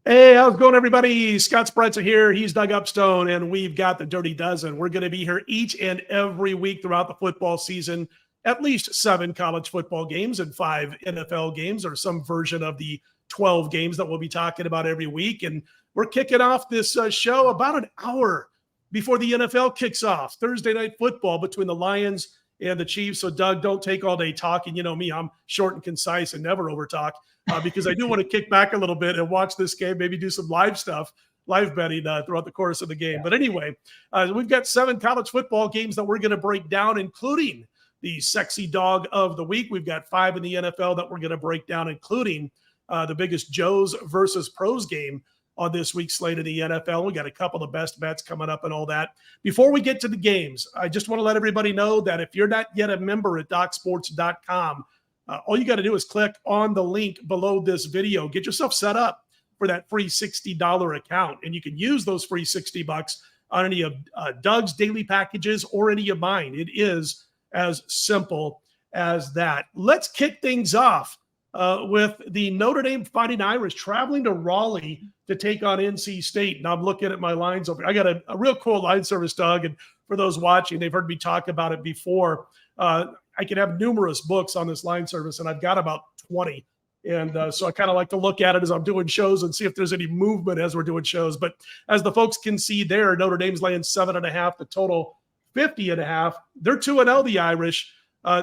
Hey, how's it going, everybody? Scott Spreitzer here. He's Doug Upstone, and we've got the Dirty Dozen. We're going to be here each and every week throughout the football season, at least 7 college football games and 5 NFL games, or some version of the 12 games that we'll be talking about every week. And we're kicking off this show about an hour before the NFL kicks off. Thursday night football between the Lions and the Chiefs. So, Doug, don't take all day talking. You know me, I'm short and concise and never overtalk. Because I do want to kick back a little bit and watch this game, maybe do some live stuff, live betting throughout the course of the game. But anyway, we've got 7 college football games that we're going to break down, including the sexy dog of the week. We've got 5 in the NFL that we're going to break down, including the biggest Joes versus pros game on this week's slate of the NFL. We got a couple of best bets coming up and all that. Before we get to the games, I just want to let everybody know that if you're not yet a member at DocSports.com, all you got to do is click on the link below this video. Get yourself set up for that free $60 account, and you can use those free $60 on any of Doug's daily packages or any of mine. It is as simple as that. Let's kick things off with the Notre Dame Fighting Irish traveling to Raleigh to take on NC State. And I'm looking at my lines over. I got a real cool line service, Doug, and for those watching, they've heard me talk about it before. I can have numerous books on this line service, and I've got about 20. And so I kind of like to look at it as I'm doing shows and see if there's any movement as we're doing shows. But as the folks can see there, Notre Dame's laying 7.5, the total 50.5. They're 2-0, the Irish.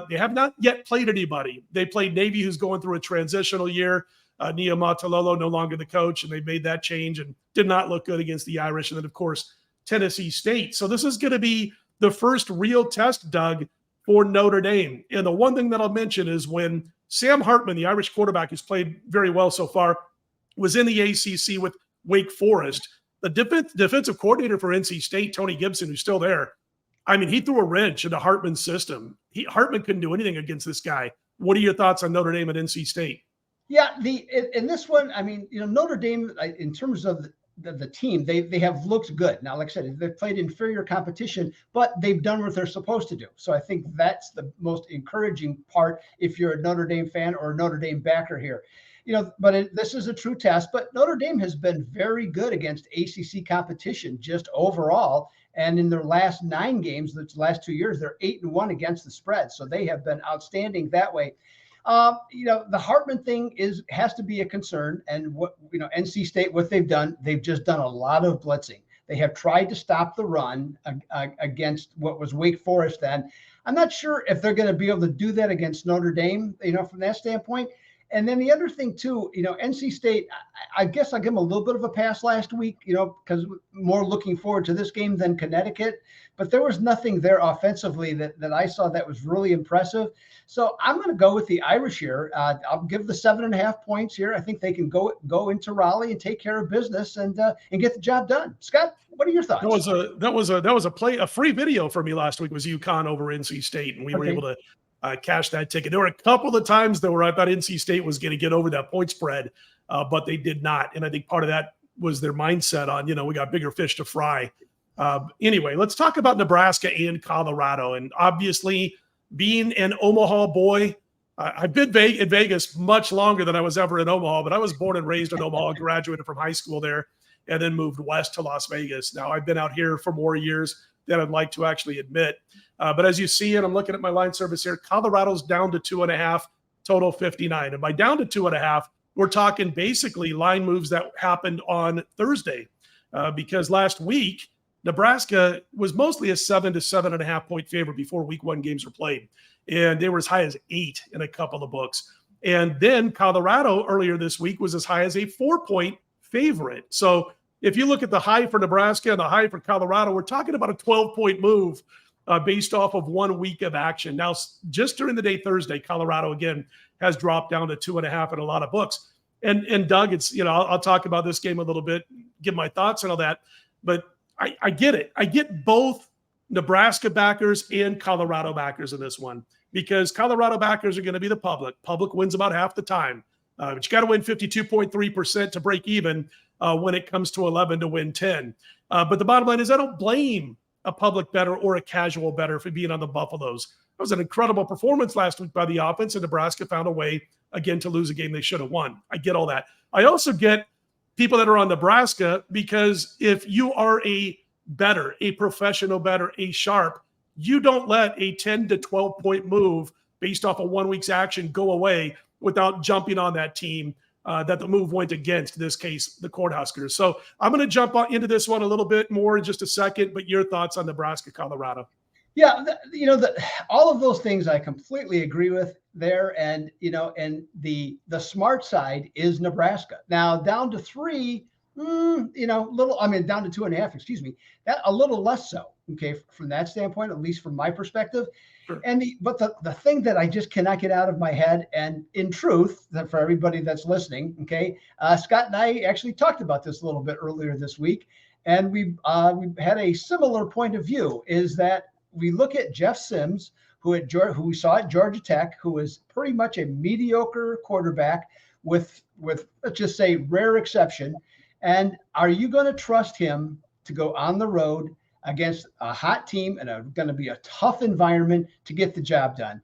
They have not yet played anybody. They played Navy, who's going through a transitional year. Nia Matalolo no longer the coach, and they made that change and did not look good against the Irish. And then, of course, Tennessee State. So this is going to be the first real test, Doug, for Notre Dame. And the one thing that I'll mention is when Sam Hartman, the Irish quarterback who's played very well so far, was in the ACC with Wake Forest, the defensive coordinator for NC State, Tony Gibson, who's still there, I mean, he threw a wrench into Hartman's system. Hartman couldn't do anything against this guy. What are your thoughts on Notre Dame and NC State? Yeah, in this one, I mean, Notre Dame, in terms of the team, they have looked good. Now, like I said, they've played inferior competition, but they've done what they're supposed to do. So I think that's the most encouraging part if you're a Notre Dame fan or a Notre Dame backer here. But this is a true test. But Notre Dame has been very good against ACC competition just overall. And in their last 9 games, the last 2 years, they're 8-1 against the spread. So they have been outstanding that way. The Hartman thing has to be a concern. And NC State, what they've just done a lot of blitzing. They have tried to stop the run against what was Wake Forest then. I'm not sure if they're going to be able to do that against Notre Dame, from that standpoint. And then the other thing too, NC State, I guess I'll give them a little bit of a pass last week, because more looking forward to this game than Connecticut, but there was nothing there offensively that I saw that was really impressive. So I'm going to go with the Irish here. I'll give the 7.5 points here. I think they can go into Raleigh and take care of business and get the job done. Scott, what are your thoughts? That was a free video for me last week. Was UConn over NC State, and we were able to cash that ticket. There were a couple of times though where I thought NC State was going to get over that point spread, but they did not. And I think part of that was their mindset on, we got bigger fish to fry. Anyway, let's talk about Nebraska and Colorado. And obviously, being an Omaha boy, I've been in Vegas much longer than I was ever in Omaha, but I was born and raised in Omaha, graduated from high school there, and then moved west to Las Vegas. Now, I've been out here for more years than I'd like to actually admit. But as you see, and I'm looking at my line service here, Colorado's down to 2.5, total 59. And by down to 2.5, we're talking basically line moves that happened on Thursday, because last week, Nebraska was mostly a 7 to 7.5 point favorite before week 1 games were played. And they were as high as 8 in a couple of books. And then Colorado earlier this week was as high as a 4-point favorite. So if you look at the high for Nebraska and the high for Colorado, we're talking about a 12-point move based off of 1 week of action. Now, just during the day Thursday, Colorado, again, has dropped down to 2.5 in a lot of books. And Doug, it's, I'll talk about this game a little bit, give my thoughts and all that. But I get it. I get both Nebraska backers and Colorado backers in this one, because Colorado backers are going to be the public. Public wins about half the time. But you got to win 52.3% to break even when it comes to 11 to win 10. But the bottom line is I don't blame a public bettor or a casual bettor for being on the Buffaloes. It was an incredible performance last week by the offense, and Nebraska found a way again, to lose a game they should have won. I get all that. I also get people that are on Nebraska, because if you are a bettor, a professional bettor, a sharp, you don't let a 10 to 12 point move based off of 1 week's action go away without jumping on that team that the move went against, in this case, the Cornhuskers. So I'm going to jump into this one a little bit more in just a second, but your thoughts on Nebraska, Colorado? Yeah, all of those things I completely agree with there. And, and the smart side is Nebraska. Now down to 3, down to 2.5, excuse me, that a little less so. Okay. From that standpoint, at least from my perspective. Sure. And the thing that I just cannot get out of my head, and in truth, that for everybody that's listening, okay, Scott and I actually talked about this a little bit earlier this week, and we had a similar point of view, is that we look at Jeff Sims, who we saw at Georgia Tech, who was pretty much a mediocre quarterback with let's just say rare exception. And are you going to trust him to go on the road against a hot team and going to be a tough environment to get the job done?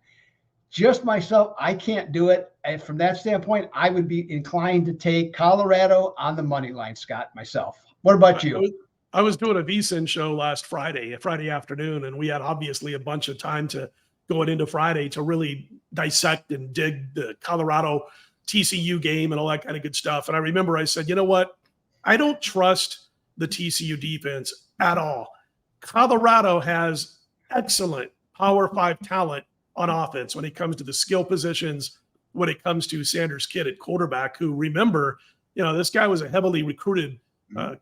Just myself, I can't do it. And from that standpoint, I would be inclined to take Colorado on the money line, Scott, myself. What about you? I was doing a VSiN show last Friday afternoon, and we had obviously a bunch of time to going into Friday to really dissect and dig the Colorado TCU game and all that kind of good stuff. And I remember I said, you know what? I don't trust the TCU defense at all. Colorado has excellent Power 5 talent on offense when it comes to the skill positions, when it comes to Sanders Kidd at quarterback, who, remember, this guy was a heavily recruited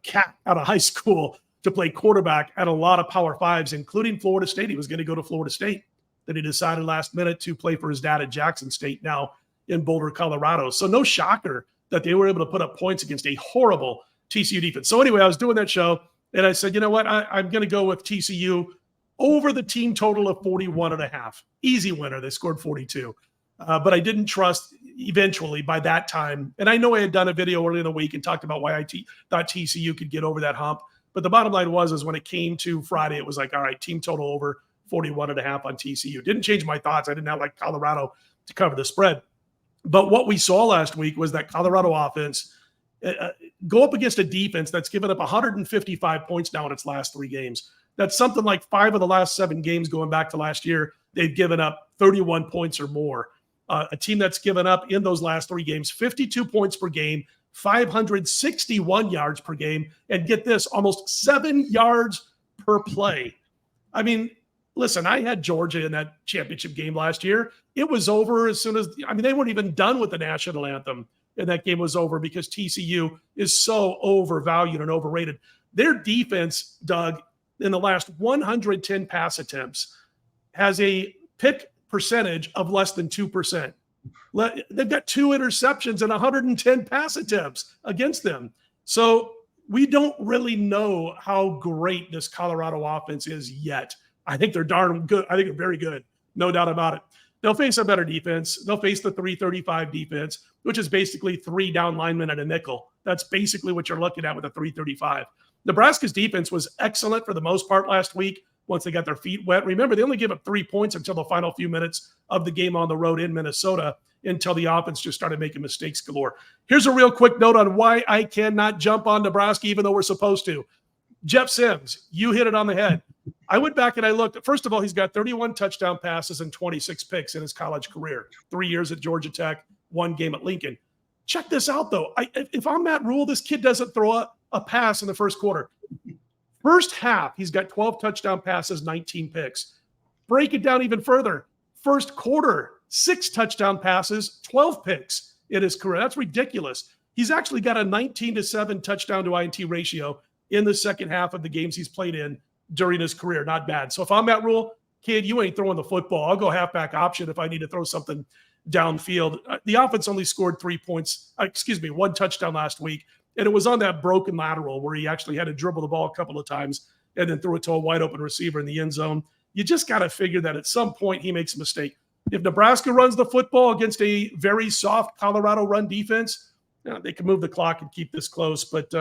cat out of high school to play quarterback at a lot of Power 5s, including Florida State. He was going to go to Florida State. Then he decided last minute to play for his dad at Jackson State, now in Boulder, Colorado. So no shocker that they were able to put up points against a horrible TCU defense. So anyway, I was doing that show, and I said, you know what? I'm going to go with TCU over the team total of 41.5. Easy winner. They scored 42. But I didn't trust eventually by that time. And I know I had done a video earlier in the week and talked about why I thought TCU could get over that hump. But the bottom line was when it came to Friday, it was like, all right, team total over 41.5 on TCU. Didn't change my thoughts. I did not like Colorado to cover the spread. But what we saw last week was that Colorado offense go up against a defense that's given up 155 points now in its last 3 games. That's something like 5 of the last 7 games going back to last year. They've given up 31 points or more. A team that's given up in those last 3 games 52 points per game, 561 yards per game, and get this, almost 7 yards per play. I mean, listen, I had Georgia in that championship game last year. It was over as soon as – they weren't even done with the national anthem, and that game was over because TCU is so overvalued and overrated. Their defense, Doug, in the last 110 pass attempts has a pick percentage of less than 2%. They've got 2 interceptions and 110 pass attempts against them. So we don't really know how great this Colorado offense is yet. I think they're darn good. I think they're very good. No doubt about it. They'll face a better defense. They'll face the 335 defense, which is basically 3 down linemen and a nickel. That's basically what you're looking at with a 335. Nebraska's defense was excellent for the most part last week once they got their feet wet. Remember, they only gave up 3 points until the final few minutes of the game on the road in Minnesota, until the offense just started making mistakes galore. Here's a real quick note on why I cannot jump on Nebraska, even though we're supposed to. Jeff Sims, you hit it on the head. I went back and I looked. First of all, he's got 31 touchdown passes and 26 picks in his college career. 3 years at Georgia Tech, 1 game at Lincoln. Check this out, though. If I'm Matt Rule, this kid doesn't throw a pass in the first quarter. First half, he's got 12 touchdown passes, 19 picks. Break it down even further. First quarter, 6 touchdown passes, 12 picks in his career. That's ridiculous. He's actually got a 19-7 touchdown to INT ratio in the second half of the games he's played in during his career. Not bad. So if I'm Matt Rule, kid, you ain't throwing the football. I'll go halfback option if I need to throw something downfield. The offense only scored 1 touchdown last week. And it was on that broken lateral where he actually had to dribble the ball a couple of times and then threw it to a wide open receiver in the end zone. You just got to figure that at some point he makes a mistake. If Nebraska runs the football against a very soft Colorado run defense, they can move the clock and keep this close. But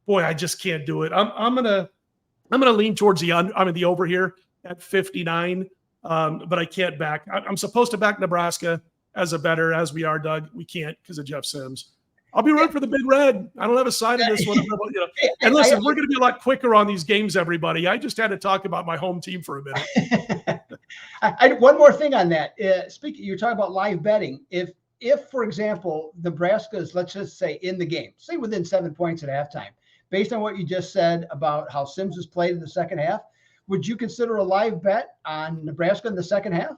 boy, I just can't do it. I'm gonna lean towards the over here at 59, but I can't back. I'm supposed to back Nebraska. as a better as we are, Doug. We can't because of Jeff Sims. I'll be rooting for the Big Red. I don't have a side in this one. And listen, we're going to be a lot quicker on these games, everybody. I just had to talk about my home team for a minute. One more thing on that. Speaking, you're talking about live betting. If, for example, Nebraska is, let's just say, in the game, say within 7 points at halftime, based on what you just said about how Sims has played in the second half, would you consider a live bet on Nebraska in the second half?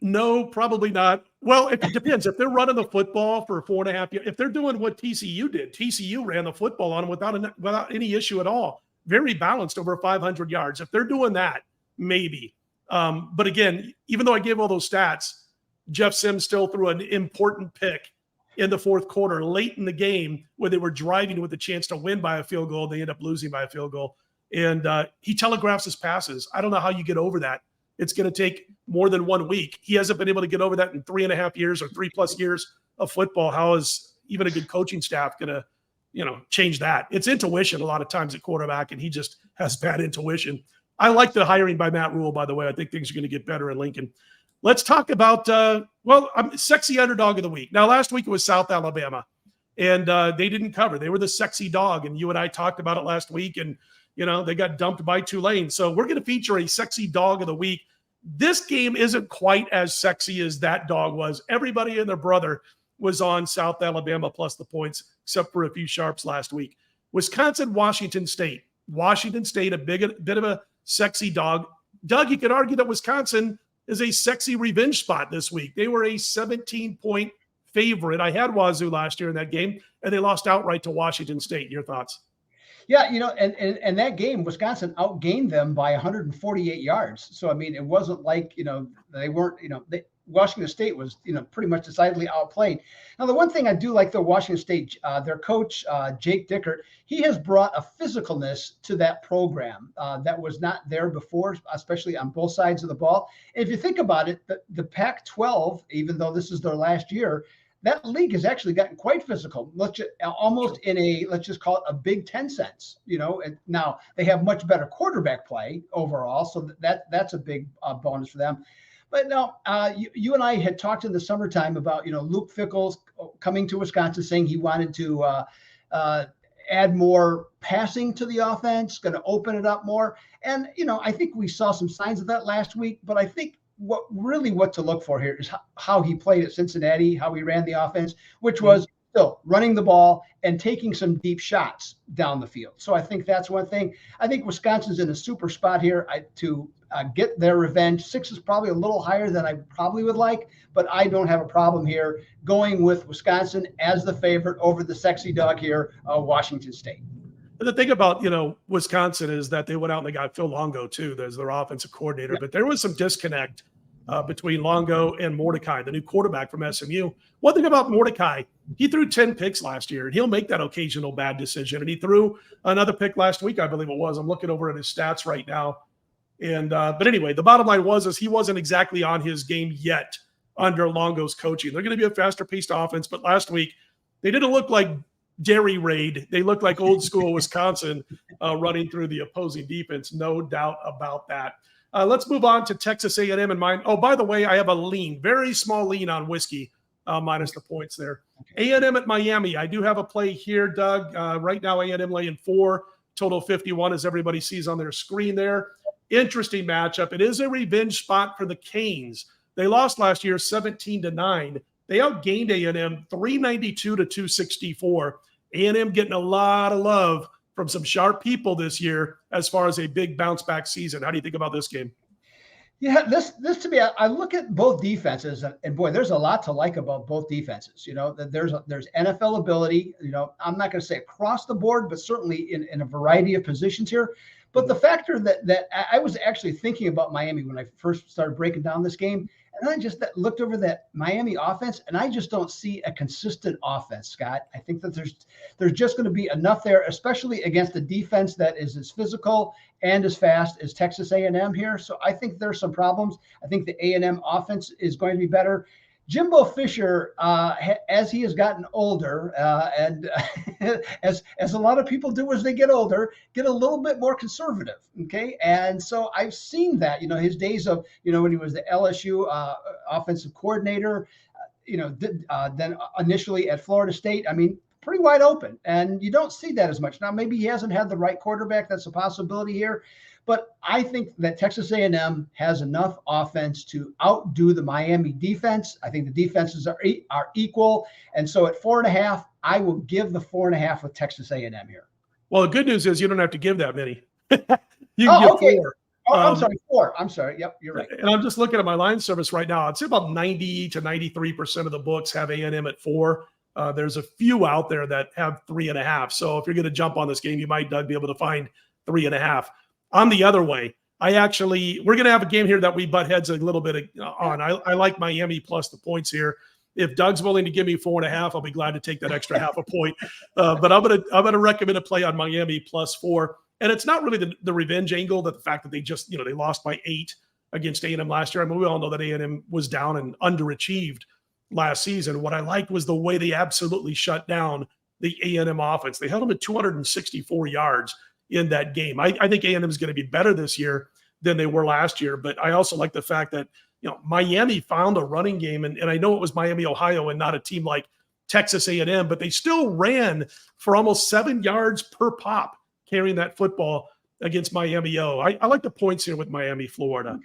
No, probably not. Well, it depends. If they're running the football for 4.5 years, if they're doing what TCU did, TCU ran the football on them without any issue at all. Very balanced, over 500 yards. If they're doing that, maybe. But again, even though I gave all those stats, Jeff Sims still threw an important pick in the fourth quarter, late in the game, where they were driving with a chance to win by a field goal. They end up losing by a field goal. And he telegraphs his passes. I don't know how you get over that. It's going to take more than 1 week. He hasn't been able to get over that in 3.5 years or 3+ years of football. How is even a good coaching staff going to, change that? It's intuition a lot of times at quarterback, and he just has bad intuition. I like the hiring by Matt Rule, by the way. I think things are going to get better in Lincoln. Let's talk about, sexy underdog of the week. Now, last week it was South Alabama, and they didn't cover. They were the sexy dog, and you and I talked about it last week, and they got dumped by Tulane. So we're going to feature a sexy dog of the week. This game isn't quite as sexy as that dog was. Everybody and their brother was on South Alabama plus the points, except for a few sharps last week. Wisconsin, Washington State. Washington State, a bit of a sexy dog. Doug, you could argue that Wisconsin is a sexy revenge spot this week. They were a 17-point favorite. I had Wazoo last year in that game, and they lost outright to Washington State. Your thoughts? Yeah, and that game, Wisconsin outgained them by 148 yards. So, I mean, it wasn't like, they weren't, Washington State was, pretty much decidedly outplayed. Now, the one thing I do like, though, Washington State, their coach, Jake Dickert, he has brought a physicalness to that program that was not there before, especially on both sides of the ball. And if you think about it, the Pac-12, even though this is their last year, that league has actually gotten quite physical, almost in let's just call it a Big Ten sense, and now they have much better quarterback play overall. So that's a big bonus for them. But now you and I had talked in the summertime about, Luke Fickell's coming to Wisconsin saying he wanted to add more passing to the offense, going to open it up more. And, I think we saw some signs of that last week, but I think what to look for here is how he played at Cincinnati, how he ran the offense, which was still running the ball and taking some deep shots down the field. So I think that's one thing. I think Wisconsin's in a super spot here to get their revenge. 6 is probably a little higher than I probably would like, but I don't have a problem here going with Wisconsin as the favorite over the sexy dog here, Washington State. The thing about, Wisconsin is that they went out and they got Phil Longo, too, as their offensive coordinator. Yeah. But there was some disconnect between Longo and Mordecai, the new quarterback from SMU. One thing about Mordecai, he threw 10 picks last year, and he'll make that occasional bad decision. And he threw another pick last week, I believe it was. I'm looking over at his stats right now. And but anyway, the bottom line is he wasn't exactly on his game yet under Longo's coaching. They're going to be a faster-paced offense. But last week, they didn't look like Dairy Raid. They look like old school Wisconsin running through the opposing defense. No doubt about that. Let's move on to Texas A&M and mine. Oh, by the way, I have a very small lean on whiskey, minus the points there. Okay. A&M at Miami. I do have a play here, Doug. Right now, A&M laying 4, total 51, as everybody sees on their screen there. Interesting matchup. It is a revenge spot for the Canes. They lost last year 17-9. They outgained A&M 392 to 264. A&M getting a lot of love from some sharp people this year as far as a big bounce back season. How do you think about this game? Yeah, this to me, I look at both defenses, and boy, there's a lot to like about both defenses. There's NFL ability. I'm not going to say across the board, but certainly in a variety of positions here. But the factor that I was actually thinking about Miami when I first started breaking down this game, and I just looked over that Miami offense, and I just don't see a consistent offense, Scott. I think that there's just going to be enough there, especially against a defense that is as physical and as fast as Texas A&M here. So I think there's some problems. I think the A&M offense is going to be better. Jimbo Fisher, as he has gotten older, and as a lot of people do as they get older, get a little bit more conservative. Okay, and so I've seen that. His days of when he was the LSU offensive coordinator, then initially at Florida State, I mean, pretty wide open, and you don't see that as much. Now, maybe he hasn't had the right quarterback. That's a possibility here. But I think that Texas A&M has enough offense to outdo the Miami defense. I think the defenses are equal. And so at 4.5, I will give the 4.5 with Texas A&M here. Well, the good news is you don't have to give that many. You can give okay. 4. Oh, I'm sorry, 4. I'm sorry. Yep, you're right. And I'm just looking at my line service right now. I'd say about 90 to 93% of the books have A&M at 4. There's a few out there that have 3.5. So if you're going to jump on this game, you might, Doug, be able to find 3.5. I'm the other way. We're going to have a game here that we butt heads a little bit on. I like Miami plus the points here. If Doug's willing to give me 4.5, I'll be glad to take that extra half a point. But I'm gonna recommend a play on Miami plus 4. And it's not really the revenge angle, that the fact that they just, they lost by 8 against A&M last year. I mean, we all know that A&M was down and underachieved last season. What I liked was the way they absolutely shut down the A&M offense. They held them at 264 yards in that game. I think A&M is going to be better this year than they were last year. But I also like the fact that, Miami found a running game, and I know it was Miami, Ohio, and not a team like Texas A&M, but they still ran for almost 7 yards per pop carrying that football against Miami. I like the points here with Miami, Florida.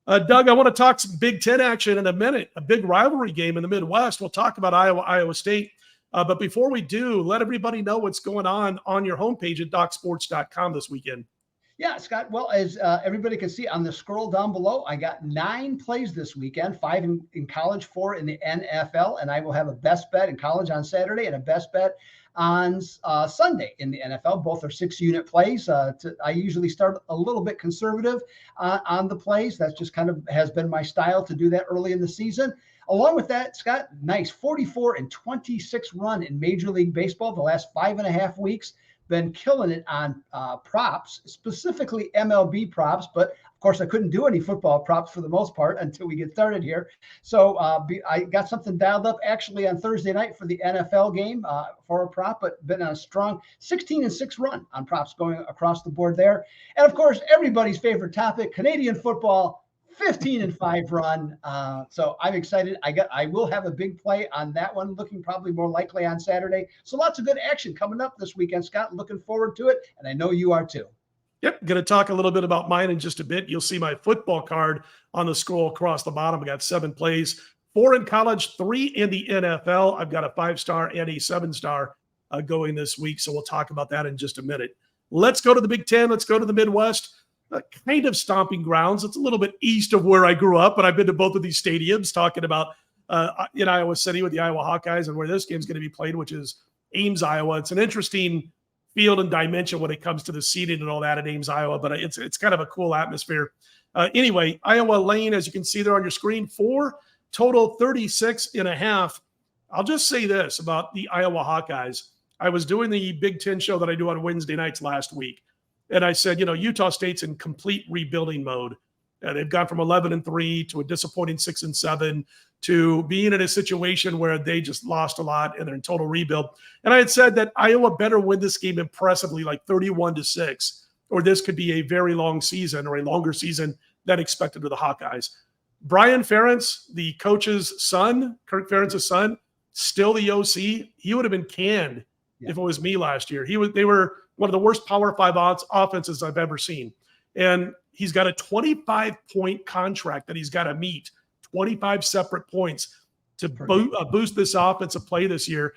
Doug, I want to talk some Big Ten action in a minute, a big rivalry game in the Midwest. We'll talk about Iowa State. But before we do, let everybody know what's going on your homepage at DocSports.com this weekend. Yeah, Scott. Well, as everybody can see on the scroll down below, I got 9 plays this weekend, 5 in college, 4 in the NFL, and I will have a best bet in college on Saturday and a best bet on Sunday in the NFL. Both are 6-unit plays. I usually start a little bit conservative on the plays. That's just kind of has been my style to do that early in the season. Along with that, Scott, nice 44-26 run in Major League Baseball the last 5.5 weeks. Been killing it on props, specifically MLB props. But of course, I couldn't do any football props for the most part until we get started here. So I got something dialed up actually on Thursday night for the NFL game for a prop, but been on a strong 16-6 run on props going across the board there. And of course, everybody's favorite topic, Canadian football. 15-5 run. So I'm excited. I will have a big play on that one, looking probably more likely on Saturday. So lots of good action coming up this weekend, Scott. Looking forward to it. And I know you are too. Yep. Going to talk a little bit about mine in just a bit. You'll see my football card on the scroll across the bottom. I got 7 plays, 4 in college, 3 in the NFL. I've got a 5-star and a 7-star going this week. So we'll talk about that in just a minute. Let's go to the Big Ten. Let's go to the Midwest. Kind of stomping grounds. It's a little bit east of where I grew up, but I've been to both of these stadiums, talking about in Iowa City with the Iowa Hawkeyes and where this game's going to be played, which is Ames, Iowa. It's an interesting field and dimension when it comes to the seating and all that at Ames, Iowa, but it's kind of a cool atmosphere. Anyway, Iowa Lane, as you can see there on your screen, 4, total 36.5. I'll just say this about the Iowa Hawkeyes. I was doing the Big Ten show that I do on Wednesday nights last week. And I said, Utah State's in complete rebuilding mode. They've gone from 11-3 to a disappointing 6-7 to being in a situation where they just lost a lot and they're in total rebuild. And I had said that Iowa better win this game impressively, like 31-6, or this could be a very long season or a longer season than expected with the Hawkeyes. Brian Ferentz, the coach's son, Kirk Ferentz's son, still the OC. He would have been canned if it was me last year. They were one of the worst Power 5 offenses I've ever seen. And he's got a 25-point contract that he's got to meet, 25 separate points to boost this offensive play this year.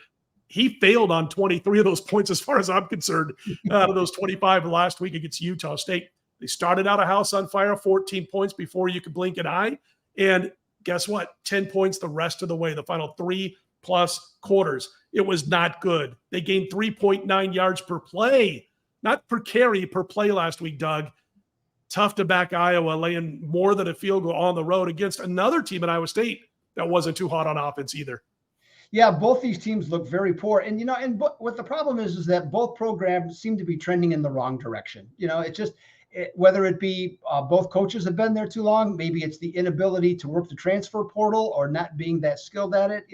He failed on 23 of those points as far as I'm concerned, out of those 25 last week against Utah State. They started out a house on fire, 14 points before you could blink an eye. And guess what? 10 points the rest of the way, the final 3+ quarters. It was not good. They gained 3.9 yards per play, not per carry, per play last week, Doug. Tough to back Iowa, laying more than a field goal on the road against another team at Iowa State that wasn't too hot on offense either. Yeah, both these teams look very poor. And, what the problem is that both programs seem to be trending in the wrong direction. It's just, whether it be both coaches have been there too long, maybe it's the inability to work the transfer portal or not being that skilled at it.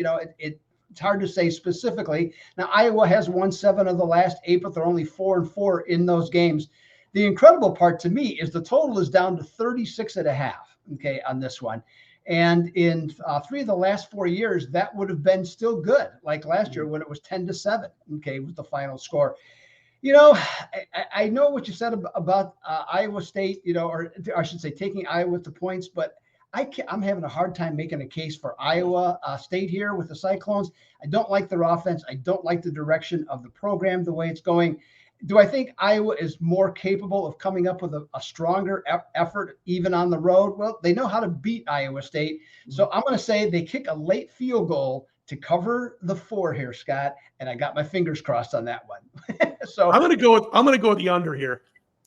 It's hard to say specifically. Now, Iowa has won 7 of the last 8, but they're only 4-4 in those games. The incredible part to me is the total is down to 36.5, okay, on this one. And in 3 of the last 4 years, that would have been still good. Like last year when it was 10-7, okay, was the final score. I know what you said about Iowa State, or I should say taking Iowa to points, but I'm having a hard time making a case for Iowa State here with the Cyclones. I don't like their offense. I don't like the direction of the program, the way it's going. Do I think Iowa is more capable of coming up with a stronger effort even on the road? Well, they know how to beat Iowa State. So I'm going to say they kick a late field goal to cover the 4 here, Scott, and I got my fingers crossed on that one. So I'm going to go with the under here.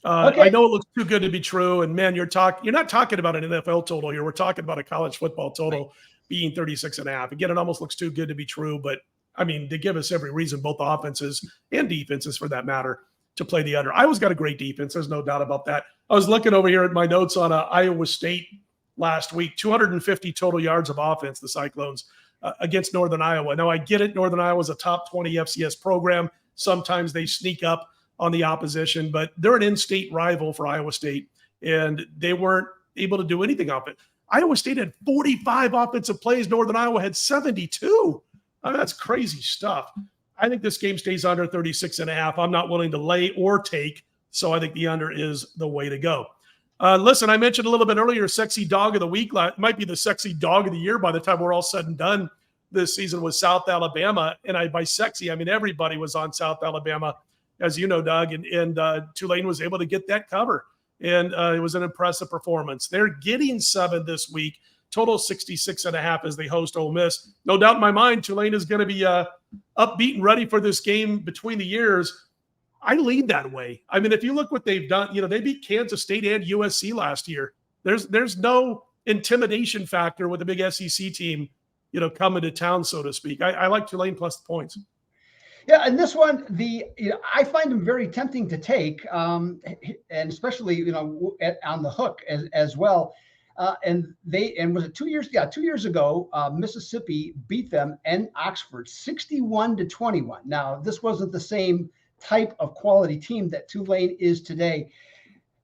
Okay. I know it looks too good to be true, and man, you're not talking about an NFL total here. We're talking about a college football total being 36.5. Again, it almost looks too good to be true, but I mean, they give us every reason, both offenses and defenses for that matter, to play the under. Iowa's got a great defense. There's no doubt about that. I was looking over here at my notes on Iowa State last week, 250 total yards of offense, the Cyclones, against Northern Iowa. Now, I get it. Northern Iowa is a top 20 FCS program. Sometimes they sneak up on the opposition, but they're an in-state rival for Iowa State, and they weren't able to do anything off it. Iowa State had 45 offensive plays. Northern Iowa had 72. I mean, that's crazy stuff. I think this game stays under 36.5. I'm not willing to lay or take, so I think the under is the way to go. Listen, I mentioned a little bit earlier, sexy dog of the week. Might be the sexy dog of the year by the time we're all said and done this season with South Alabama. And by sexy, I mean everybody was on South Alabama, as you know, Doug, and Tulane was able to get that cover. And it was an impressive performance. They're getting 7 this week, total 66.5 as they host Ole Miss. No doubt in my mind, Tulane is going to be upbeat and ready for this game between the years. I lean that way. I mean, if you look what they've done, they beat Kansas State and USC last year. There's no intimidation factor with a big SEC team, coming to town, so to speak. I like Tulane plus the points. Yeah, and this one, I find them very tempting to take, and especially on the hook as well. And was it 2 years? Yeah, 2 years ago, Mississippi beat them and Oxford 61-21. Now, this wasn't the same type of quality team that Tulane is today.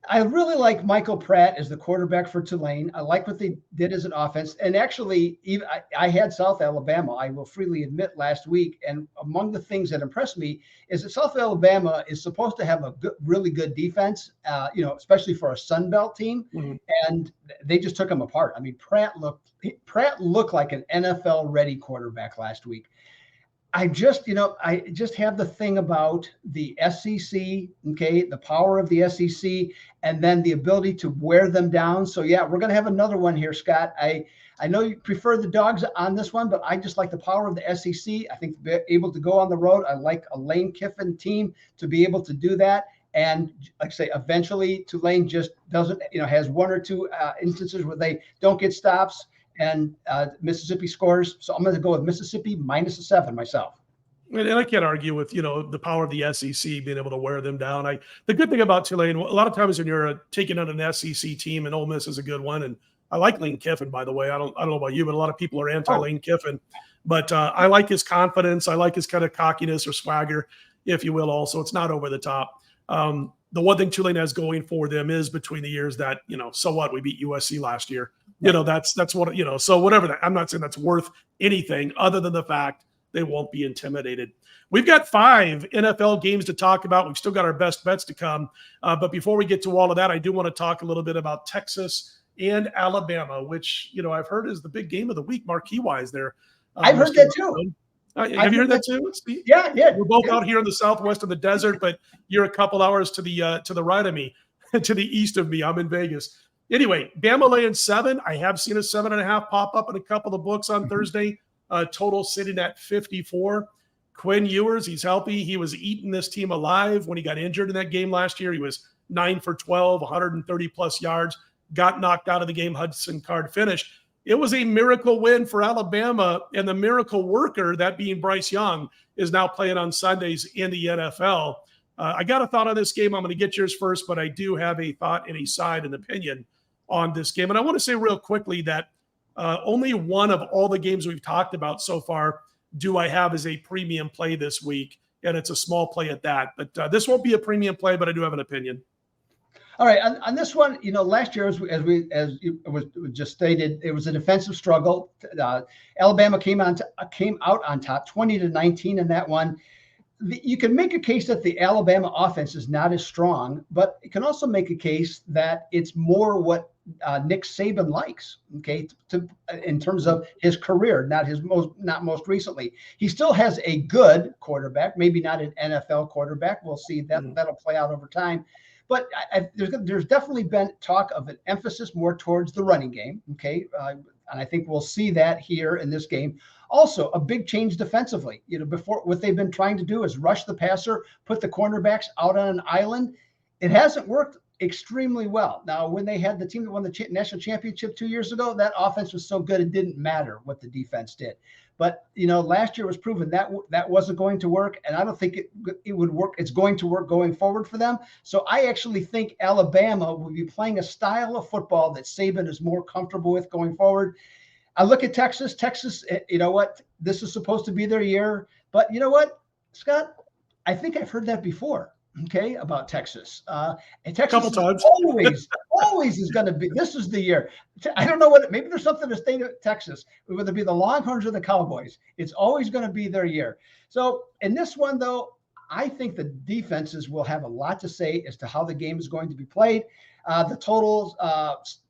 I really like Michael Pratt as the quarterback for Tulane. I like what they did as an offense. And actually, even I had South Alabama, I will freely admit, last week. And among the things that impressed me is that South Alabama is supposed to have a really good defense, especially for a Sun Belt team. Mm-hmm. And they just took them apart. I mean, Pratt looked like an NFL-ready quarterback last week. I just have the thing about the SEC, okay, the power of the SEC, and then the ability to wear them down. So, yeah, we're going to have another one here, Scott. I know you prefer the dogs on this one, but I just like the power of the SEC. I think they're able to go on the road. I like a Lane Kiffin team to be able to do that. And like I say, eventually Tulane just doesn't, has 1 or 2 instances where they don't get stops. And Mississippi scores. So I'm going to go with Mississippi -7 myself. And I can't argue with, the power of the SEC being able to wear them down. The good thing about Tulane, a lot of times when you're taking on an SEC team, and Ole Miss is a good one. And I like Lane Kiffin, by the way. I don't know about you, but a lot of people are anti-Lane Kiffin. But I like his confidence. I like his kind of cockiness or swagger, if you will. Also, it's not over the top. The one thing Tulane has going for them is between the years that, so what? We beat USC last year. That's what, so whatever that, I'm not saying that's worth anything other than the fact they won't be intimidated. We've got 5 NFL games to talk about. We've still got our best bets to come. But before we get to all of that, I do want to talk a little bit about Texas and Alabama, which, I've heard is the big game of the week, marquee-wise there. I've heard that too. Have you heard that too? Steve? Yeah. We're both out here in the Southwest in the desert, but you're a couple hours to the right of me, to the east of me. I'm in Vegas. Anyway, Bama laying 7. I have seen a 7.5 pop up in a couple of books on Thursday. Total sitting at 54. Quinn Ewers, he's healthy. He was eating this team alive when he got injured in that game last year. He was 9 for 12, 130 plus yards. Got knocked out of the game. Hudson Card finished. It was a miracle win for Alabama, and the miracle worker, that being Bryce Young, is now playing on Sundays in the NFL. I got a thought on this game. I'm going to get yours first, but I do have a thought and a side and opinion on this game. And I want to say real quickly that only one of all the games we've talked about so far do I have as a premium play this week, and it's a small play at that. But this won't be a premium play, but I do have an opinion. All right, on this one, last year, as it was just stated, it was a defensive struggle. Alabama came out on top, 20-19 in that one. You can make a case that the Alabama offense is not as strong, but you can also make a case that it's more what Nick Saban likes. Okay, in terms of his career, not most recently. He still has a good quarterback, maybe not an NFL quarterback. We'll see that'll play out over time. But there's definitely been talk of an emphasis more towards the running game, okay? And I think we'll see that here in this game. Also, a big change defensively. Before, what they've been trying to do is rush the passer, put the cornerbacks out on an island. It hasn't worked extremely well. Now, when they had the team that won the national championship 2 years ago, that offense was so good it didn't matter what the defense did. But last year was proven that wasn't going to work, and I don't think it would work. It's going to work going forward for them. So I actually think Alabama will be playing a style of football that Saban is more comfortable with going forward. I look at Texas. Texas, you know what? This is supposed to be their year, but you know what, Scott? I think I've heard that before. Okay, about Texas. And Texas couple times. always is going to be. This is the year. I don't know what. Maybe there's something to state of Texas, whether it be the Longhorns or the Cowboys. It's always going to be their year. So in this one, though, I think the defenses will have a lot to say as to how the game is going to be played. The totals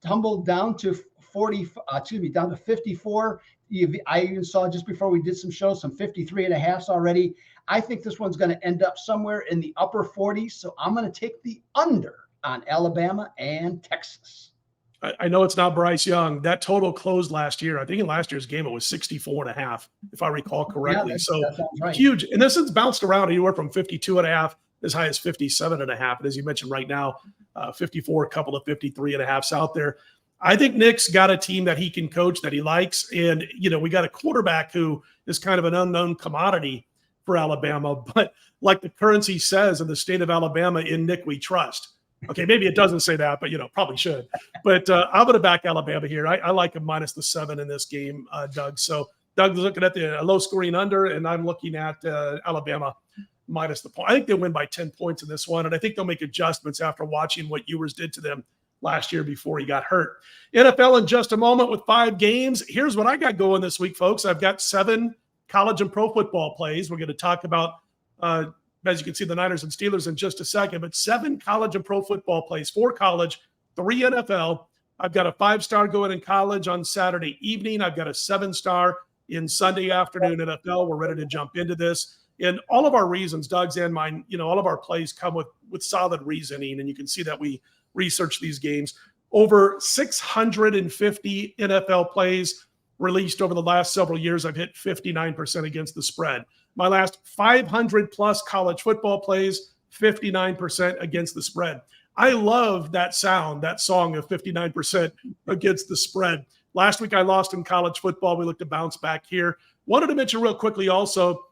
tumbled down to 54. I even saw just before we did some shows, some 53.5s already. I think this one's going to end up somewhere in the upper 40s. So I'm going to take the under on Alabama and Texas. I know it's not Bryce Young. That total closed last year. I think in last year's game, it was 64.5, if I recall correctly. Yeah, so right. Huge. And this has bounced around anywhere from 52.5 as high as 57.5. And as you mentioned right now, 54, a couple of 53.5s out there. I think Nick's got a team that he can coach, that he likes. And, we got a quarterback who is kind of an unknown commodity for Alabama, but like the currency says in the state of Alabama, in Nick we trust. Okay, maybe it doesn't say that, but probably should. But I'm going to back Alabama here. I like him minus the 7 in this game, Doug. So Doug's looking at the low scoring under, and I'm looking at Alabama minus the point. I think they'll win by 10 points in this one, and I think they'll make adjustments after watching what Ewers did to them last year before he got hurt. NFL in just a moment with 5 games. Here's what I got going this week, folks. I've got 7 college and pro football plays. We're going to talk about, as you can see, the Niners and Steelers in just a second, but 7 college and pro football plays, 4 college, 3 NFL. I've got a 5-star going in college on Saturday evening. I've got a 7-star in Sunday afternoon NFL. We're ready to jump into this. And all of our reasons, Doug's and mine, all of our plays come with solid reasoning. And you can see that we research these games. Over 650 NFL plays released over the last several years. I've hit 59% against the spread. My last 500 plus college football plays, 59% against the spread. I love that sound, that song of 59% against the spread. Last week I lost in college football. We look to bounce back here. Wanted to mention real quickly also,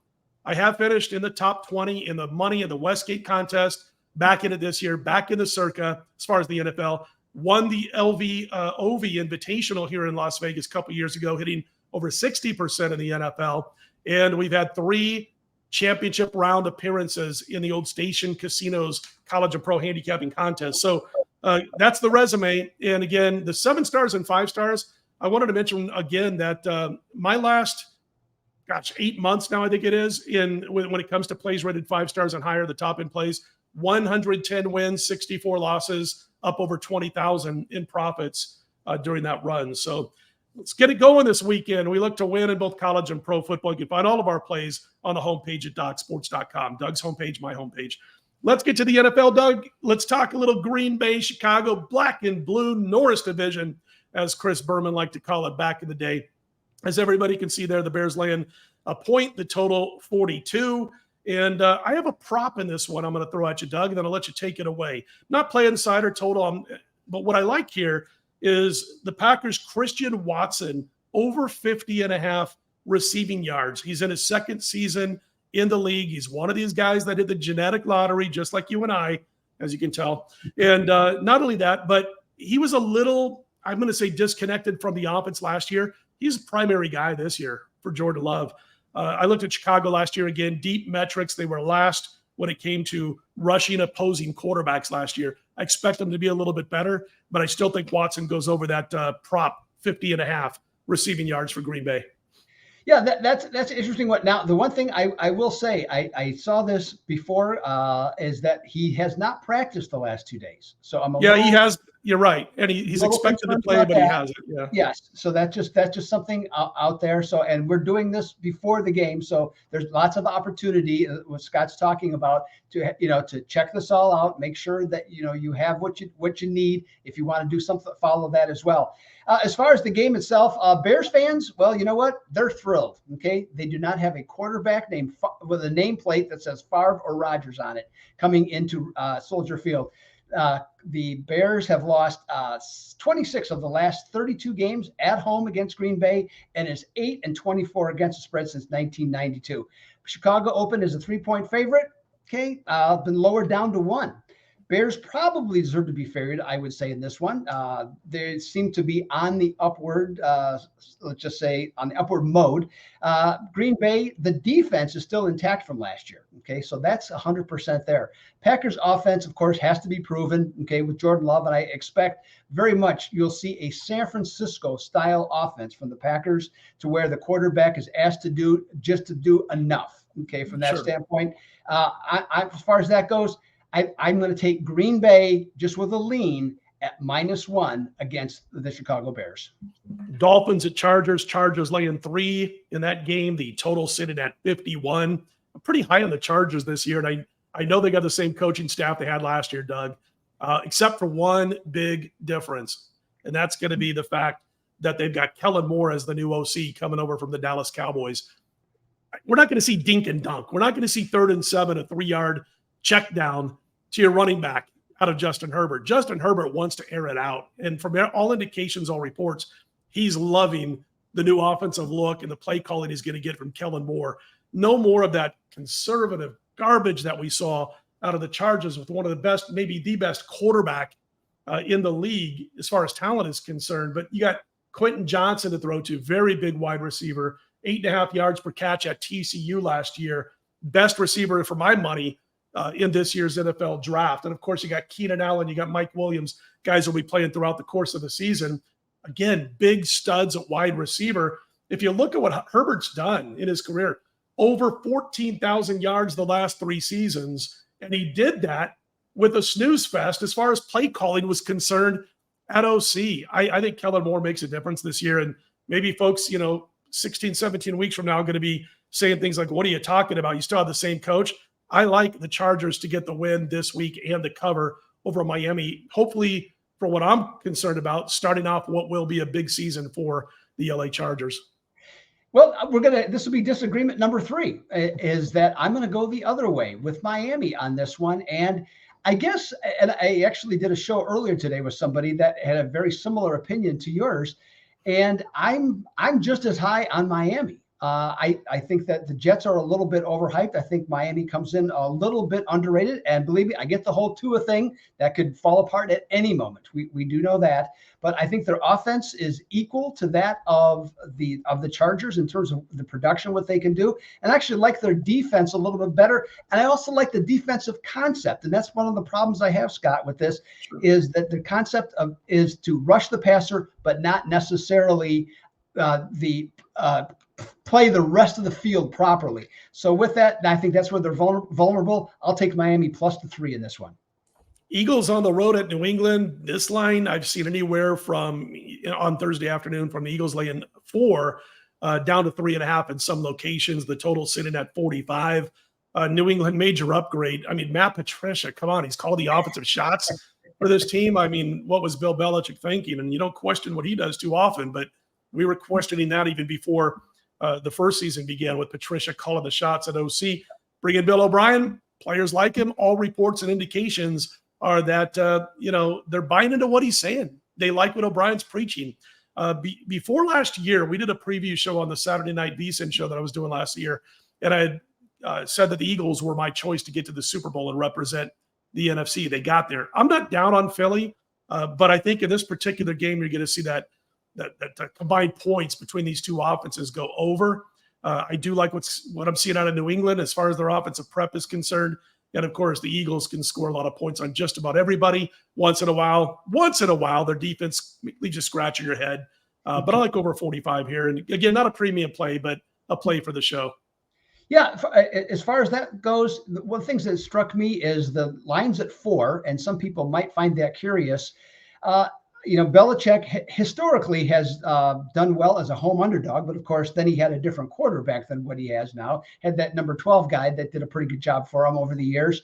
I have finished in the top 20 in the money in the Westgate contest, back in it this year, back in the circa as far as the NFL. Won the LV OV Invitational here in Las Vegas a couple years ago, hitting over 60% in the NFL. And we've had 3 championship round appearances in the old Station Casinos college and pro handicapping contest. So that's the resume. And again, the 7 stars and 5 stars, I wanted to mention again that my last, 8 months now, I think it is, when it comes to plays rated 5 stars and higher, the top end plays, 110 wins, 64 losses, up over 20,000 in profits during that run. So let's get it going this weekend. We look to win in both college and pro football. You can find all of our plays on the homepage at DocSports.com. Doug's homepage, my homepage. Let's get to the NFL, Doug. Let's talk a little Green Bay, Chicago, black and blue Norris division, as Chris Berman liked to call it back in the day. As everybody can see there, the Bears laying a point, the total 42. And I have a prop in this one I'm going to throw at you, Doug, and then I'll let you take it away. Not play inside or total, but what I like here is the Packers' Christian Watson, over 50.5 receiving yards. He's in his 2nd season in the league. He's one of these guys that did the genetic lottery, just like you and I, as you can tell. And not only that, but he was a little, I'm going to say, disconnected from the offense last year. He's a primary guy this year for Jordan Love. I looked at Chicago last year again, deep metrics. They were last when it came to rushing opposing quarterbacks last year. I expect them to be a little bit better, but I still think Watson goes over that prop 50.5 receiving yards for Green Bay. Yeah, that's an interesting one. Now, the one thing I will say, I saw this before, is that he has not practiced the last 2 days. So he has. You're right, and he's expected to play, but he hasn't. Yeah. Yes. So that's just something out there. So, and we're doing this before the game, so there's lots of opportunity. What Scott's talking about to check this all out, make sure that you have what you need. If you want to do something, follow that as well. As far as the game itself, Bears fans, well, you know what? They're thrilled. Okay, they do not have a quarterback named with a nameplate that says Favre or Rodgers on it coming into Soldier Field. The Bears have lost 26 of the last 32 games at home against Green Bay, and is 8-24 against the spread since 1992. Chicago opened as a 3-point favorite. Okay, been lowered down to 1. Bears probably deserve to be favored, I would say, in this one. They seem to be on the upward, let's just say on the upward mode. Green Bay, the defense is still intact from last year. Okay, so that's 100% there. Packers offense, of course, has to be proven, okay, with Jordan Love, and I expect very much you'll see a San Francisco style offense from the Packers, to where the quarterback is asked to do enough, okay, from that standpoint. As far as that goes, I'm going to take Green Bay just with a lean at -1 against the Chicago Bears. Dolphins at Chargers. Chargers laying 3 in that game. The total sitting at 51. I'm pretty high on the Chargers this year, and I know they got the same coaching staff they had last year, Doug, except for one big difference, and that's going to be the fact that they've got Kellen Moore as the new OC coming over from the Dallas Cowboys. We're not going to see dink and dunk. We're not going to see 3rd and 7, a 3-yard check down to your running back out of Justin Herbert. Justin Herbert wants to air it out. And from all indications, all reports, he's loving the new offensive look and the play calling he's going to get from Kellen Moore. No more of that conservative garbage that we saw out of the Chargers with one of the best, maybe the best quarterback in the league as far as talent is concerned. But you got Quentin Johnson to throw to, very big wide receiver, 8.5 yards per catch at TCU last year. Best receiver for my money in this year's NFL draft. And of course, you got Keenan Allen, you got Mike Williams, guys will be playing throughout the course of the season. Again, big studs at wide receiver. If you look at what Herbert's done in his career, over 14,000 yards the last 3 seasons. And he did that with a snooze fest as far as play calling was concerned at OC. I think Kellen Moore makes a difference this year. And maybe folks, 16, 17 weeks from now are going to be saying things like, what are you talking about? You still have the same coach. I like the Chargers to get the win this week and the cover over Miami. Hopefully, for what I'm concerned about, starting off what will be a big season for the LA Chargers. Well, this will be disagreement number 3, is that I'm going to go the other way with Miami on this one. And I guess, and I actually did a show earlier today with somebody that had a very similar opinion to yours. And I'm just as high on Miami. I think that the Jets are a little bit overhyped. I think Miami comes in a little bit underrated. And believe me, I get the whole Tua thing that could fall apart at any moment. We do know that. But I think their offense is equal to that of the Chargers in terms of the production, what they can do. And I actually like their defense a little bit better. And I also like the defensive concept. And that's one of the problems I have, Scott, with this, is that the concept is to rush the passer, but not necessarily play the rest of the field properly. So with that, I think that's where they're vulnerable. I'll take Miami +3 in this one. Eagles on the road at New England. This line I've seen anywhere from on Thursday afternoon from the Eagles laying 4 down to 3.5 in some locations. The total sitting at 45. New England major upgrade. I mean, Matt Patricia, come on, he's called the offensive shots for this team. I mean, what was Bill Belichick thinking? And you don't question what he does too often, but we were questioning that even before the first season began, with Patricia calling the shots at OC. Bring in Bill O'Brien. Players like him. All reports and indications are that, they're buying into what he's saying. They like what O'Brien's preaching. Before last year, we did a preview show on the Saturday Night VSiN show that I was doing last year. And I had said that the Eagles were my choice to get to the Super Bowl and represent the NFC. They got there. I'm not down on Philly, but I think in this particular game, you're going to see that combined points between these two offenses go over. I do like what I'm seeing out of New England as far as their offensive prep is concerned. And of course, the Eagles can score a lot of points on just about everybody. Once in a while, their defense leaves you scratching your head. But I like over 45 here. And again, not a premium play, but a play for the show. Yeah, as far as that goes, one of the things that struck me is the line's at 4, and some people might find that curious. Belichick historically has done well as a home underdog, but of course, then he had a different quarterback than what he has now. Had that number 12 guy that did a pretty good job for him over the years.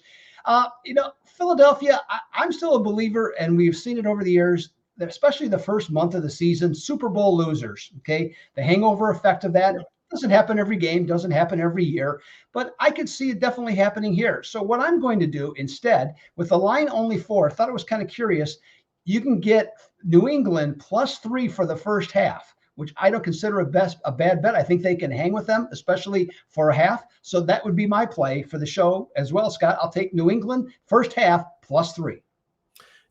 Philadelphia, I'm still a believer, and we've seen it over the years, especially the first month of the season, Super Bowl losers, okay? The hangover effect of that doesn't happen every game, doesn't happen every year, but I could see it definitely happening here. So what I'm going to do instead, with the line only 4, I thought it was kind of curious, you can get New England +3 for the first half, which I don't consider a bad bet. I think they can hang with them, especially for a half. So that would be my play for the show as well, Scott. I'll take New England first half +3.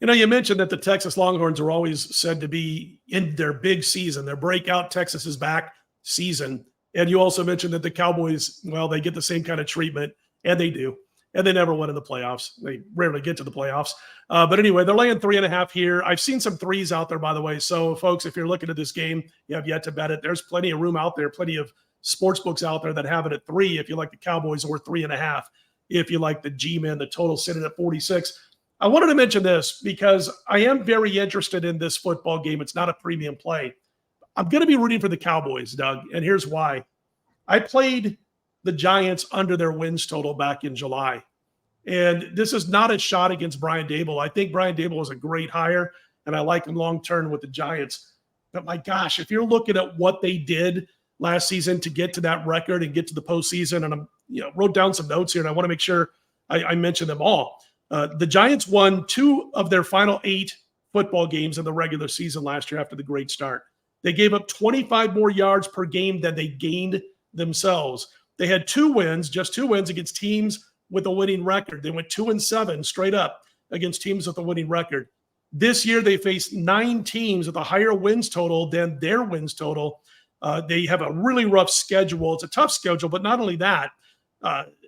You mentioned that the Texas Longhorns are always said to be in their big season, their breakout Texas is back season. And you also mentioned that the Cowboys, well, they get the same kind of treatment, and they do. And they never win in the playoffs. They rarely get to the playoffs. But anyway, they're laying 3.5 here. I've seen some 3s out there, by the way. So, folks, if you're looking at this game, you have yet to bet it. There's plenty of room out there, plenty of sports books out there that have it at 3 if you like the Cowboys, or 3.5 if you like the G-Men, the total sitting at 46. I wanted to mention this because I am very interested in this football game. It's not a premium play. I'm going to be rooting for the Cowboys, Doug, and here's why. I played the Giants under their wins total back in July, and this is not a shot against Brian Daboll. I think Brian Daboll was a great hire, and I like him long-term with the Giants. But my gosh, if you're looking at what they did last season to get to that record and get to the postseason, and I wrote down some notes here, and I want to make sure I mention them all. The Giants won 2 of their final 8 football games in the regular season last year after the great start. They gave up 25 more yards per game than they gained themselves. They had 2 wins, just 2 wins against teams with a winning record. They went 2-7 straight up against teams with a winning record. This year, they faced 9 teams with a higher wins total than their wins total. They have a really rough schedule. It's a tough schedule, but not only that,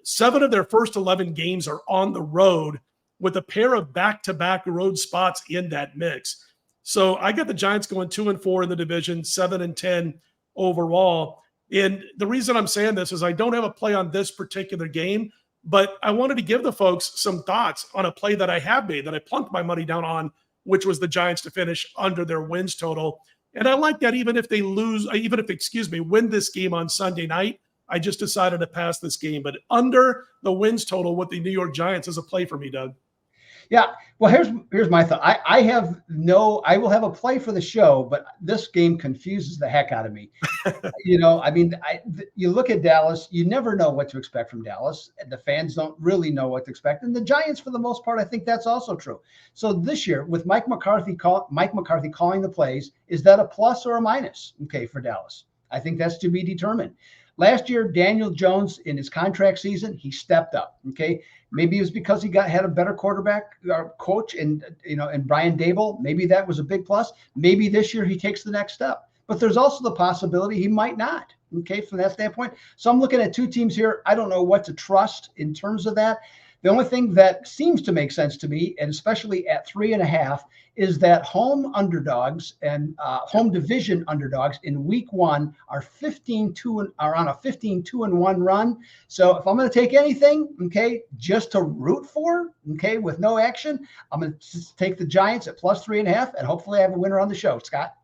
7 of their first 11 games are on the road with a pair of back-to-back road spots in that mix. So I got the Giants going 2-4 in the division, 7-10 overall. And the reason I'm saying this is I don't have a play on this particular game, but I wanted to give the folks some thoughts on a play that I have made, that I plunked my money down on, which was the Giants to finish under their wins total. And I like that even if they win this game on Sunday night, I just decided to pass this game. But under the wins total with the New York Giants is a play for me, Doug. Yeah. Well, here's my thought. I will have a play for the show, but this game confuses the heck out of me. You look at Dallas, you never know what to expect from Dallas. The fans don't really know what to expect. And the Giants, for the most part, I think that's also true. So this year, with Mike McCarthy calling the plays, is that a plus or a minus, okay, for Dallas? I think that's to be determined. Last year, Daniel Jones, in his contract season, he stepped up. Okay, maybe it was because he had a better quarterback coach, and Brian Daboll. Maybe that was a big plus. Maybe this year he takes the next step. But there's also the possibility he might not. Okay, from that standpoint. So I'm looking at 2 teams here. I don't know what to trust in terms of that. The only thing that seems to make sense to me, and especially at 3.5, is that home underdogs and home division underdogs in week 1 are on a 15-2-1 run. So if I'm going to take anything, okay, just to root for, okay, with no action, I'm going to take the Giants at +3.5, and hopefully I have a winner on the show, Scott.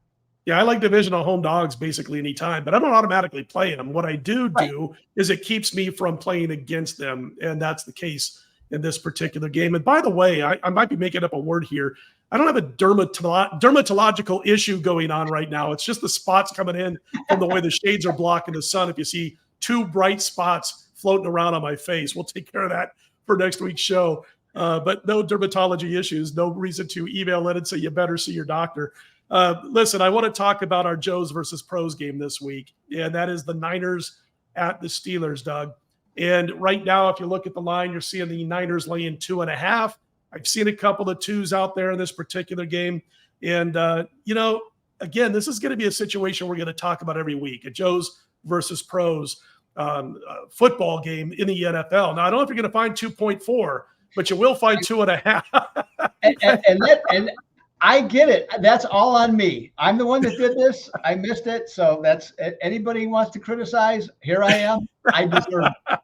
Yeah, I like divisional home dogs basically any time, but I don't automatically play them. What I do is it keeps me from playing against them, and that's the case in this particular game. And by the way, I might be making up a word here. I don't have a dermatological issue going on right now. It's just the spots coming in from the way the shades are blocking the sun. If you see 2 bright spots floating around on my face, we'll take care of that for next week's show. But no dermatology issues, no reason to email in and say you better see your doctor. Listen, I want to talk about our Joes versus Pros game this week, and that is the Niners at the Steelers, Doug. And right now, if you look at the line, you're seeing the Niners laying 2.5. I've seen a couple of 2s out there in this particular game. And, again, this is going to be a situation we're going to talk about every week, at Joes versus Pros. football game in the NFL. Now, I don't know if you're going to find 2.4, but you will find 2.5. and I get it. That's all on me. I'm the one that did this. I missed it. So that's anybody who wants to criticize. Here I am. I deserve it.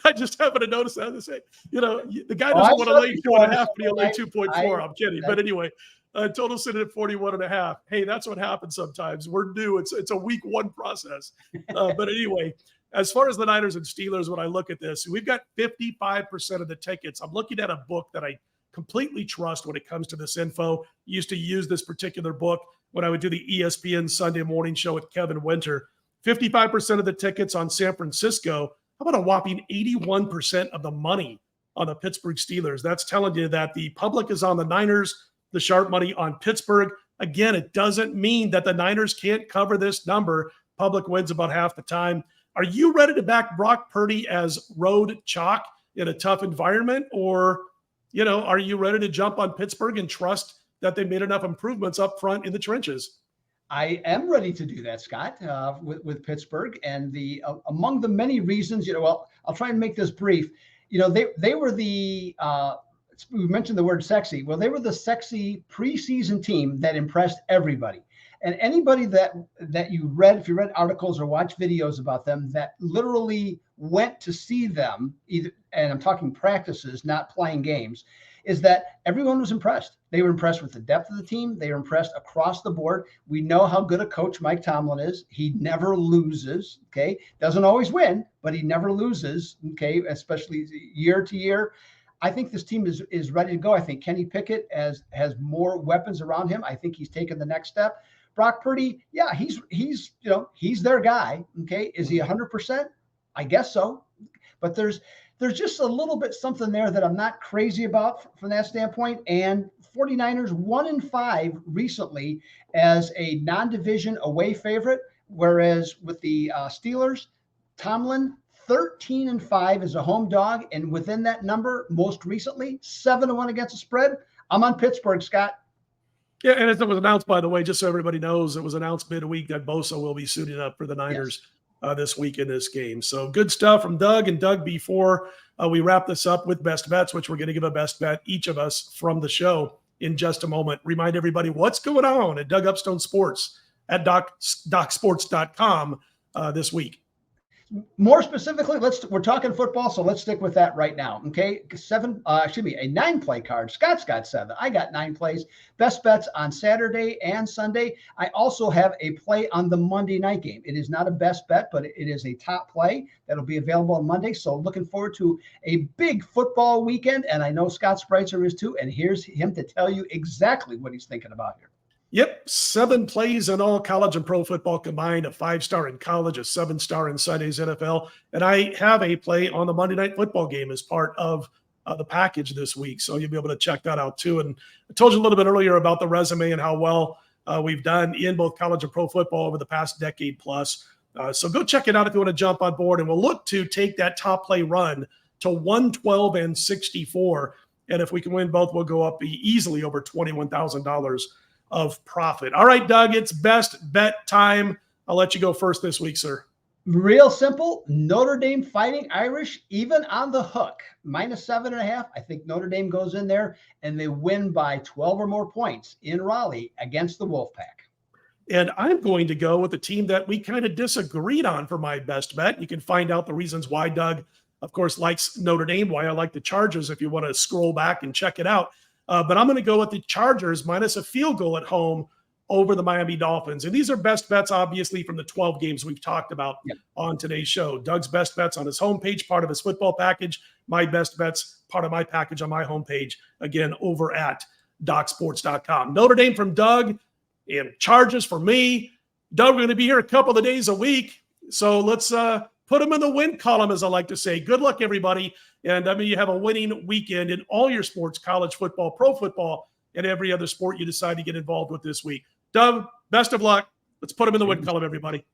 I just happened to notice that. Say, the guy doesn't want to lay 2.5, but he'll lay 2.4. I'm kidding. But anyway, total sitting at 41.5. Hey, that's what happens sometimes. We're new. It's a week one process. But anyway, as far as the Niners and Steelers, when I look at this, we've got 55% of the tickets. I'm looking at a book that I completely trust when it comes to this info. Used to use this particular book when I would do the ESPN Sunday morning show with Kevin Winter. 55% of the tickets on San Francisco. How about a whopping 81% of the money on the Pittsburgh Steelers? That's telling you that the public is on the Niners, the sharp money on Pittsburgh. Again, it doesn't mean that the Niners can't cover this number. Public wins about half the time. Are you ready to back Brock Purdy as road chalk in a tough environment? Or are you ready to jump on Pittsburgh and trust that they made enough improvements up front in the trenches? I am ready to do that, Scott, with Pittsburgh. And among the many reasons, well, I'll try and make this brief. They were we mentioned the word sexy. Well, they were the sexy preseason team that impressed everybody. And anybody that you read, if you read articles or watched videos about them, that literally went to see them, and I'm talking practices, not playing games, is that everyone was impressed. They were impressed with the depth of the team. They were impressed across the board. We know how good a coach Mike Tomlin is. He never loses, okay? Doesn't always win, but he never loses, okay, especially year to year. I think this team is ready to go. I think Kenny Pickett has more weapons around him. I think he's taken the next step. Brock Purdy, yeah, he's their guy. Okay, is he 100%? I guess so. But there's just a little bit something there that I'm not crazy about from that standpoint. And 49ers 1-5 recently as a non-division away favorite, whereas with the Steelers, Tomlin 13-5 as a home dog, and within that number, most recently 7-1 against the spread. I'm on Pittsburgh, Scott. Yeah, and as it was announced, by the way, just so everybody knows, it was announced midweek that Bosa will be suiting up for the Niners this week in this game. So good stuff from Doug. And Doug, before we wrap this up with best bets, which we're going to give a best bet, each of us from the show in just a moment, remind everybody what's going on at Doug Upstone Sports at docsports.com this week. More specifically, we're talking football, so let's stick with that right now. Okay, a 9-play card. Scott's got 7. I got 9 plays. Best bets on Saturday and Sunday. I also have a play on the Monday night game. It is not a best bet, but it is a top play that'll be available on Monday. So looking forward to a big football weekend, and I know Scott Spreitzer is too. And here's him to tell you exactly what he's thinking about here. Yep, 7 plays in all, college and pro football combined, a 5-star in college, a 7-star in Sunday's NFL. And I have a play on the Monday Night Football game as part of the package this week. So you'll be able to check that out too. And I told you a little bit earlier about the resume and how well we've done in both college and pro football over the past decade plus. So go check it out if you want to jump on board. And we'll look to take that top play run to 112-64. And if we can win both, we'll go up easily over $21,000 of profit. All right, Doug, it's best bet time. I'll let you go first this week, sir. Real simple. Notre Dame Fighting Irish, even on the hook, -7.5. I think Notre Dame goes in there and they win by 12 or more points in Raleigh against the Wolfpack. And I'm going to go with the team that we kind of disagreed on for my best bet. You can find out the reasons why Doug, of course, likes Notre Dame, why I like the Chargers if you want to scroll back and check it out. But I'm going to go with the Chargers minus a field goal at home over the Miami Dolphins. And these are best bets, obviously, from the 12 games we've talked about on today's show. Doug's best bets on his homepage, part of his football package. My best bets, part of my package on my homepage, again, over at docsports.com. Notre Dame from Doug and Chargers for me. Doug, we're going to be here a couple of days a week. So let's put them in the win column, as I like to say. Good luck, everybody. And I mean, you have a winning weekend in all your sports, college football, pro football, and every other sport you decide to get involved with this week. Doug, best of luck. Let's put them in the win column, everybody.